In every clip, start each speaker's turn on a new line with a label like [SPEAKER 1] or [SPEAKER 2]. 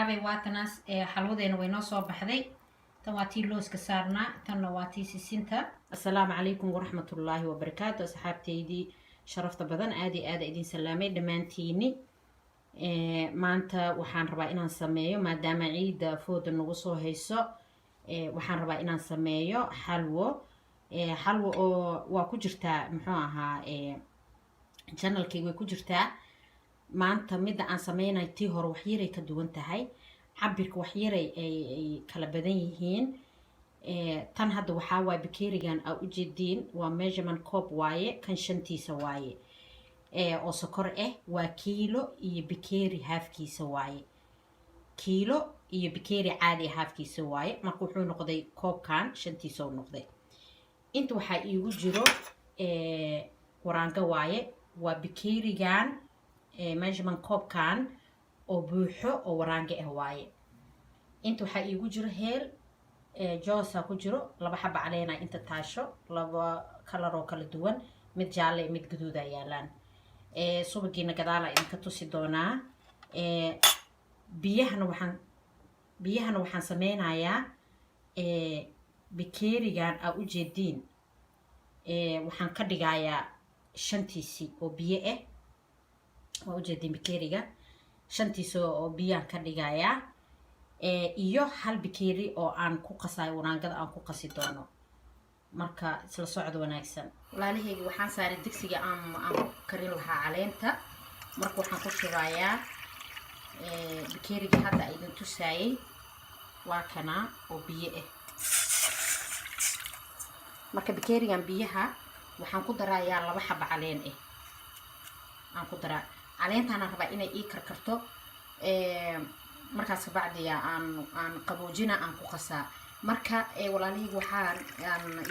[SPEAKER 1] أصحابي واتناس حلوذين وينوصوا بحذي تواتي لوس كسارنا تنواتي سيسنتا. السلام عليكم ورحمة الله وبركاته أصحابتي دي شرفت بدن آدي إدين سلامي دمانتيني maanta waxaan rabaa inaan sameeyo maadaama ciida fooda nagu soo hayso waxaan rabaa inaan sameeyo xalwo oo waa ku jirtaa muxuu ahaa channelkayga way ku jirtaa maanta midda aan sameynayo tii hore wax yaray ka duwan tahay cabirka wax yaray ay kala badan yihiin tan hadda waxaa waaye bakeerigan aa ujeediin waa measurement cup waaye kan shantiisa waaye oo sokor waa kiilo iyo bakeeri halfkiisa waaye kiilo iyo bakeeri caadi halfkiisa waaye marka wuxuu noqday koobkan shantiisa uu noqday inta waxaa iigu jiro waraanga waaye waa bakeerigan measurement koobkan oo buuxo oo waraanga waaye inta waxaa iigu jiro heel joosa ku jiro laba xaba caleena inta taasho laba kalar oo kala duwan mid jaalle mid gaduud ay yaalaan subagiina gadaala idinka tusi doonaa biyahana waxaan sameynayaa bakeerigan aa ujeediin waxaan ka dhigayaa shantiisii oo biyo waa ujeediin bakeeriga shantiisi oo biyaan ka dhigayaa iyo hal bakeeri oo aan ku qasayo waraangada aan ku qasi doono marka isla socod wanaagsan walaalahayga waxaan saaray digsiga aan karin lahaa caleenta marka waxaan ku shubayaa bakeeriga hadda idin tusaayay waa kana oo biyo marka bakeerigan biyaha waxaan ku darayaa laba xaba caleen aan ku daraa caleentana rabaa inay ii karkarto markaas bacdiya aan qaboojina aan ku qasaa marka walaalahayga waxaan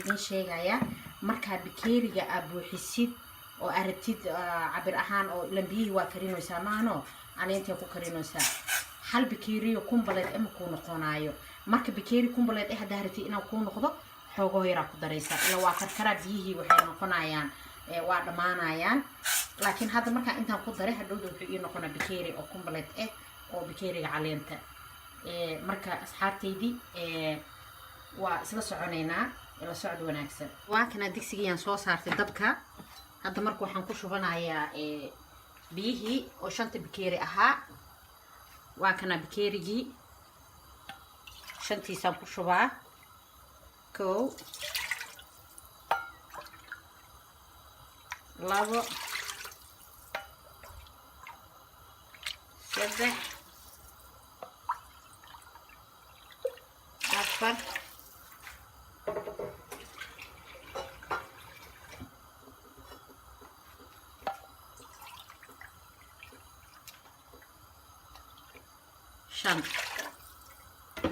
[SPEAKER 1] idin sheegayaa marka bakeeriga aad buuxisid oo aragtid cabir ahaan oo lambiyihii waa karinaysaa maahno caleenta ku karinaysaa hal bakeeriyo kumbaleed ama ku noqonayo marka bakeeri kumbaleed hadda aragtid inaan ku noqdo xoogoo yaraa ku daraysaa ila waa karkara biyihii waxay noqonayaan waa dhamaanayaan laakiin hadda marka intaan ku daray hadhowda wuxuu ii noqonaa bakeeri oo kumbaleed oo bakeeriga caleenta marka asxaabtaydii waa isla soconaynaa ila socod wanaagsan waa kana digsigayaan soo saartay dabka hadda marka waxaan ku shubanayaa biyihii oo shanta bakeeri ahaa waa kana bakeerigii shantiisaan ku shubaa kow labo saddex afar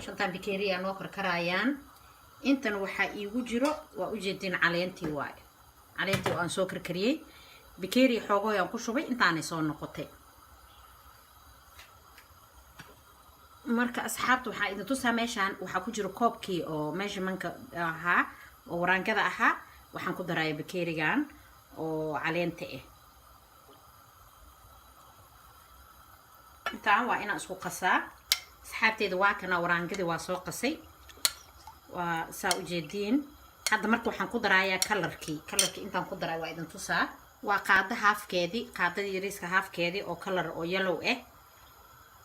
[SPEAKER 1] shantan bakeeri aa noo karkarayaan intan waxaa iigu jiro waa ujeedin caleentii waaye caleentii oo aan soo karkariyey bakeeri xoogooy aan ku shubay intaanay soo noqotay marka asxaabta waxaa idin tusaa meeshaan waxaa ku jiro koobkii oo measurementka ahaa oo waraangada ahaa waxaan ku daraya bakeerigan oo caleenta intaan waa inaan isku qasaa asxaabteeda waa kana waraangadii waa soo qasay waa saa ujeediin hadda marka waxaan ku darayaa kalarkii intaan ku daray waa idin tusaa waa qaada haafkeedii qaadadii yariiska haafkeedii oo kalar oo yellow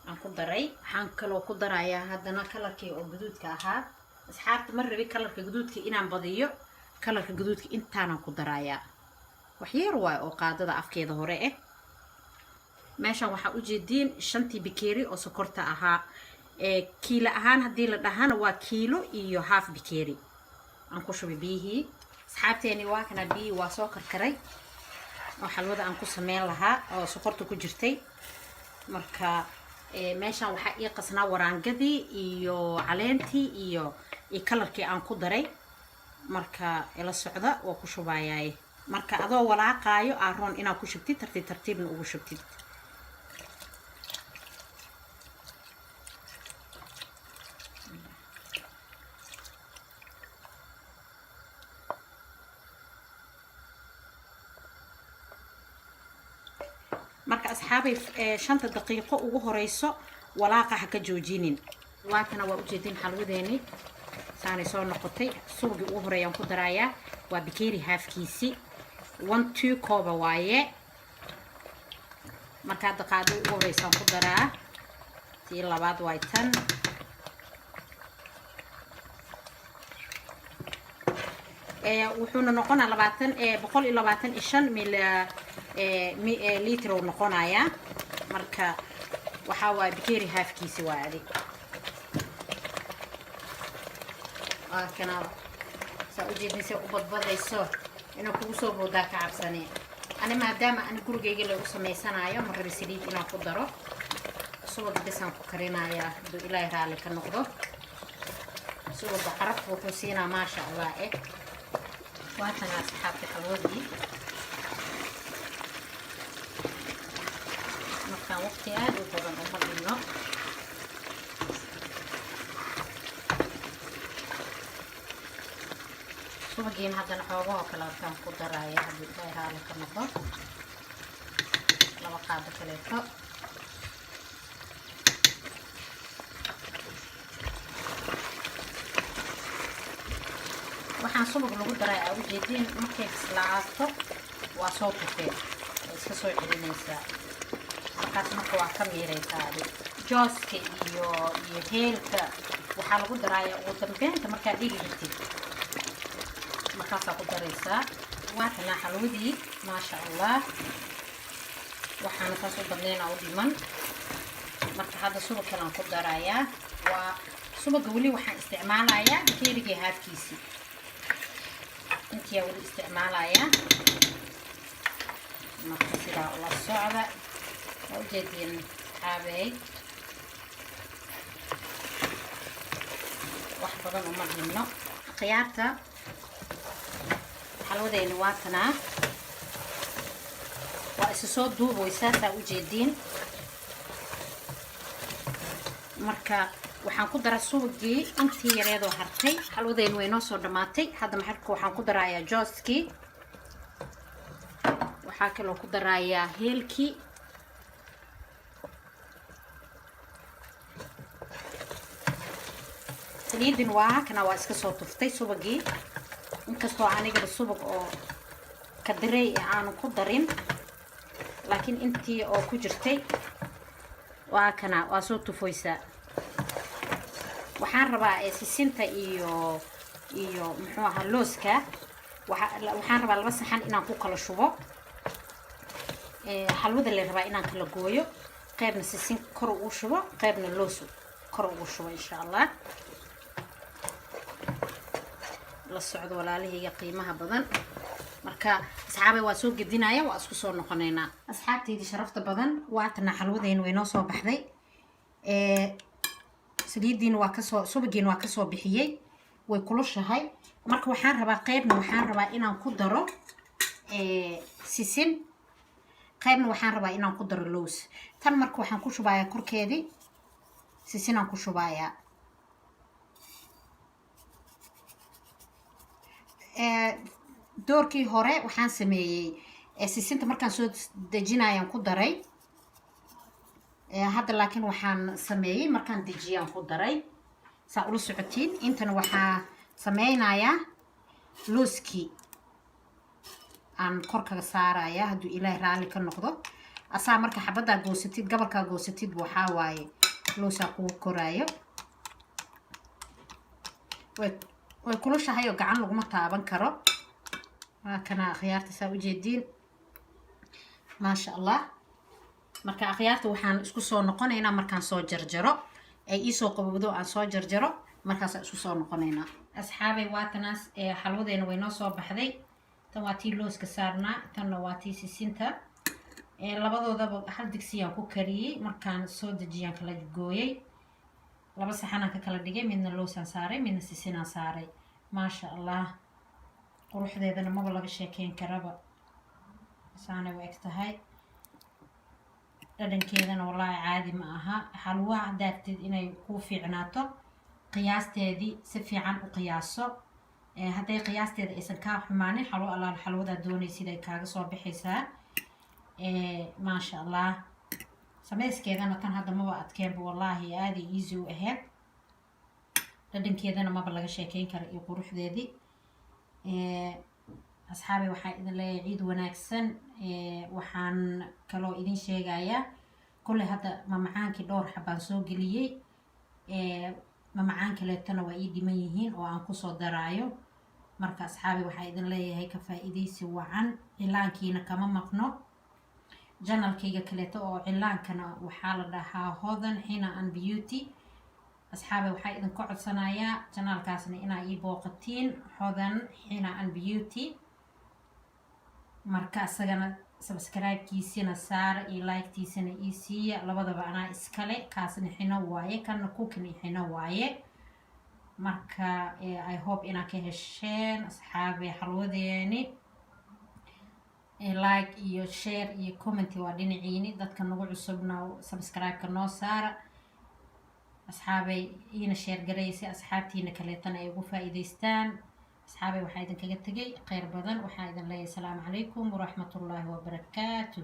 [SPEAKER 1] aan ku daray waxaan kaloo ku darayaa haddana kalarkii oo gaduudka ahaa asxaabta ma rabi kalarka gaduudka inaan badiyo kalarka gaduudka intaanaan ku darayaa waxyeer waayo oo qaadada afkeeda hore meeshaan waxaa ujeediin shantii bakeeri oo sokorta ahaa kiilo ahaan haddii la dhahana waa kiilo iyo half bakeeri aan ku shubay biyihii asxaabteeni waa kana biyihii waa soo karkaray oo xalwada aan ku sameyn lahaa oo sokorta ku jirtay marka meeshaan waxaa ii qasnaa waraangadii iyo caleentii iyo kalarkii aan ku daray marka ila socda waa ku shubayaay marka adoo walaaqaayo aaroon inaad ku shubtid tartiibna ugu shubtid marka asxaabay 5 daqiiqo ugu horeyso walaaqa ha ka joojinin. waatana waa ujeedin xalwadeeni saanay soo noqotay. subagii ugu horeeyaan ku darayaa waa bakeeri haafkiisi 1-2 kooba waaye. marka hadda qaado ugu horeysaan ku daraa tii labaad waay tan. wuxuuna noqonaa 125 litir uu noqonayaa. marka waxaa waaye bakeeri haafkiisi waa adi kana saa ujeedin say u badbadayso inuu kugu soo boodaa ka cabsane. ani maadaama ani gurigayga lagu samaysanaayo ma rabi saliid inaan ku daro. subaga bisaan ku karinayaa hadduu ilaahay raalli ka noqdo. subaga carabka wuxuu siinaa maasha allah waatan asxaabta xalwadii. markaan waqti aad u badan uma dhigno. subagiina haddana xoogahoo kale halkaan ku daraya haddii ilaahay raalli ka noqdo. 2 qaado kaleeto. waxaan subag lagu daray aa ujeediin markay bislaato waa soo tufeen way iska soo celinaysaa. markaas marka waa ka miiraysaa adi. jooska iyo heelka waxaa lagu daraaya ugu dambeynta markaa dhigi rabtid markaasaa ku daraysaa. waatana xalwadii maasha allah. waxaana taas u dambeynaa u dhiman. marka hadda subag kalaan ku darayaa. waa subaga weli waxaan isticmaalayaa bakeerigii haafkiisi intiyaa weli isticmaalayaa. marka sidaa ula socda waa ujeediin xaabey wax badan uma dhimno. khiyaarta xalwadeeni waatanaa waa isa soo duubaysaa saa ujeediin. marka waxaan ku daraa subagii intii yareedoo hartay. xalwadeeni way noo soo dhammaatay. hadda maxalka waxaan ku darayaa jooskii. waxaa kaloo ku darayaa heelkii. saliidin waa kana waa iska soo tuftay subagii. inkastoo anigaba subag oo kadiray aanu ku darin laakiin intii oo ku jirtay waa kana waa soo tufaysaa. waxaan rabaa sisinta iyo muxuu ahaa looska. waxaan rabaa 2 saxan inaan ku kala shubo. xalwada la rabaa inaan kala gooyo. qaybna sisin kor ugu shubo qaybna loos kor ugu shubo insha allah. la socdo walaalahayga qiimaha badan. marka asxaabay waa soo gedinaya waa isku soo noqonaynaa. asxaabtayda sharafta badan waatana xalwadeen way noo soo baxday. saliidiina waa kasoo subagiina waa kasoo bixiyey way kulushahay. marka waxaan rabaa qaybna waxaan rabaa inaan ku daro sisin qaybna waxaan rabaa inaan ku daro loos. tan marka waxaan ku shubayaa korkeedii sisinaan ku shubayaa. doorkii hore waxaan sameeyey sisinta markaan soo dejinayaan ku daray. hadda laakiin waxaan sameeyey markaan dejiyaan ku daray. saa ula socotiin. intana waxaa sameynayaa looskii aan korkaga saarayaa hadduu ilaahay raalli ka noqdo. asaa marka xabaddaa goosatid gabalkaa goosatid waxaa waaye loosaa kugu koraayo. way kulushahay oo gacan laguma taaban karo. waa kana akhyaarta saa ujeediin maasha allah. marka akhyaarta waxaan isku soo noqonaynaa markaan soo jarjaro ay ii soo qabowdo aan soo jarjaro markaasaan isku soo noqonaynaa. asxaabay waatanaas xalwadeena way noo soo baxday. tan waa tii looska saarnaa tanna waa tii sisinta. labadoodaba hal digsiyaan ku kariyey markaan soo dejiyaan kala gooyey. 2 saxanaan ka kala dhigay. midna loosaan saaray midna sisinaan saaray. maasha allah quruxdeedana maba laga sheekeyn karaba. saanay u eg tahay. dhadhankeedana wallaahi caadi ma aha. xalwaha hadaarteed inay kuu fiicnaato qiyaasteedii si fiican u qiyaaso. hadday qiyaasteeda aysan kaa xumaanin xalwo allaal xalwadaa doonaysid ay kaaga soo baxaysaa. maasha allah samayskeedana tan hadda maba adkeenba wallaahi aada easy u ahayd dhadhankeedana maba laga sheekeyn kara iyo quruxdeedii asxaabi waxaa idin leeyahay ciid wanaagsan waxaan kaloo idin sheegayaa kulley hadda mamacaankii dhowr xabaan soo geliyey mamacaan kaleetana waa ii dhiman yihiin oo aan kusoo daraayo marka asxaabi waxaa idin leeyahay ka faa'iidaysi wacan cilaankiina kama maqno janalkayga kaleeto oo cilaankana waxaa la dhahaa hodan xina and beauty asxaabi waxaa idinka codsanayaa janaalkaasna inaa ii booqatiin hodan xina and beauty marka asagana subscribe-kiisina saara iyo like-tiisana ii siiya labadaba anaa iskale kaasna xino waaye kana cooking xino waaye marka I hope inaa ka hesheen asxaabi xalwadeeni like iyo share iyo comment waa dhinaciini dadka nagu cusubna subscribe-ka noo saara asxaabay iina share garaysa asxaabtiina kaleetana ay ugu faa'iidaystaan asxaabay waxaa idinkaga tegay khayr badan waxaa idin leeyahay asalaamu calaykum waraxmatullaahi wabarakaatuh